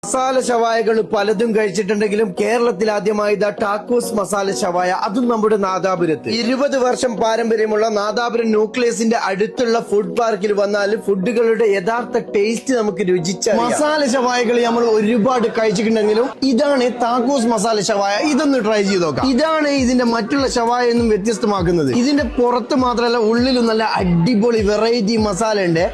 മസാല ഷവായകൾ പലതും കഴിച്ചിട്ടുണ്ടെങ്കിലും കേരളത്തിൽ ആദ്യമായി ടാക്കോസ് മസാല ഷവായ, അതും നമ്മുടെ നാദാപുരത്ത്. 20 വർഷം പാരമ്പര്യമുള്ള നാദാപുരം ന്യൂക്ലിയസിന്റെ അടുത്തുള്ള ഫുഡ് പാർക്കിൽ വന്നാൽ ഫുഡുകളുടെ യഥാർത്ഥ ടേസ്റ്റ് നമുക്ക് രുചിച്ച മസാല ഷവായകൾ നമ്മൾ ഒരുപാട് കഴിച്ചിട്ടുണ്ടെങ്കിലും ഇതാണ് ടാക്കോസ് മസാല ഷവായ. ഇതൊന്ന് ട്രൈ ചെയ്ത് നോക്കാം. ഇതാണ് ഇതിന്റെ മറ്റുള്ള ഷവായ ഒന്നും വ്യത്യസ്തമാക്കുന്നത്. ഇതിന്റെ പുറത്ത് മാത്രമല്ല ഉള്ളിലും നല്ല അടിപൊളി വെറൈറ്റി മസാല ഉണ്ട്.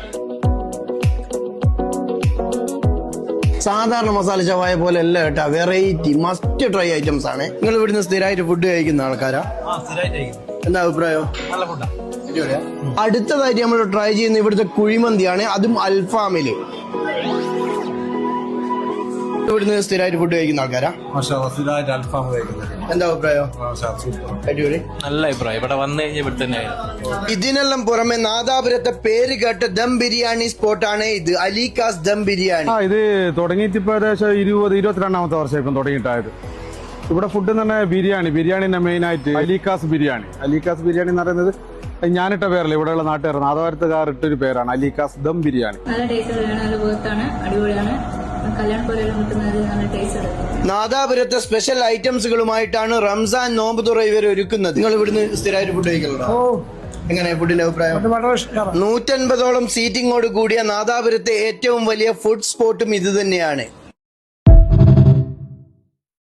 സാധാരണ മസാല ഷവായ പോലെ അല്ല കേട്ടാ, വെറൈറ്റി മസ്റ്റ് ട്രൈ ഐറ്റംസ് ആണ്. നിങ്ങൾ ഇവിടുന്ന് സ്ഥിരമായിട്ട് ഫുഡ് കഴിക്കുന്ന ആൾക്കാരാ? എന്താ അഭിപ്രായം? അടുത്തതായിട്ട് നമ്മൾ ട്രൈ ചെയ്യുന്ന ഇവിടുത്തെ കുഴിമന്തിയാണ്, അതും അൽഫാമില്. ഇവിടുന്ന് സ്ഥിരമായിട്ട് ഫുഡ് കഴിക്കുന്ന ആൾക്കാരാ? എന്താ അഭിപ്രായം? നല്ല അഭിപ്രായം. ഇവിടെ വന്നു കഴിഞ്ഞാൽ ഇവിടെ തന്നെ. ഇതിനെല്ലാം പുറമെ നാദാപുരത്തെ പേര് കേട്ട ദം ബിരിയാണി സ്പോട്ടാണ് ഇത്, അലിക്കാസ് ദം ബിരിയാണി. ഇത് തുടങ്ങിയിട്ട് ഇപ്പൊ ഏകദേശം 22-22ാമത്തെ വർഷം ഇപ്പം തുടങ്ങിയിട്ടായത്. ഇവിടെ ഫുഡ് എന്ന് പറഞ്ഞാൽ ബിരിയാണിന്റെ മെയിൻ ആയിട്ട് അലിക്കാസ് ബിരിയാണി എന്ന് പറയുന്നത് ഞാനിട്ട പേരല്ല, ഇവിടെയുള്ള നാട്ടുകാർ നാദാപുരത്തുകാർ ഇട്ടൊരു പേരാണ്, അലിക്കാസ് ദം ബിരിയാണി. നല്ല ടേസ്റ്റ്, നല്ല വേർത്താണ്, അടിപൊളിയാണ്. നാദാപുരത്തെ സ്പെഷ്യൽ ഐറ്റംസുകളുമായിട്ടാണ് റംസാൻ നോമ്പ് തുറ ഇവർ ഒരുക്കുന്നത്. നിങ്ങൾ ഇവിടുന്ന് സ്ഥിരമായിട്ട് ഫുഡ് കഴിക്കുന്നുണ്ടോ? എങ്ങനെ ഫുഡിന്റെ അഭിപ്രായം? 150ഓളം സീറ്റിംഗോട് കൂടിയ നാദാപുരത്തെ ഏറ്റവും വലിയ ഫുഡ് സ്പോട്ടും ഇത് തന്നെയാണ്.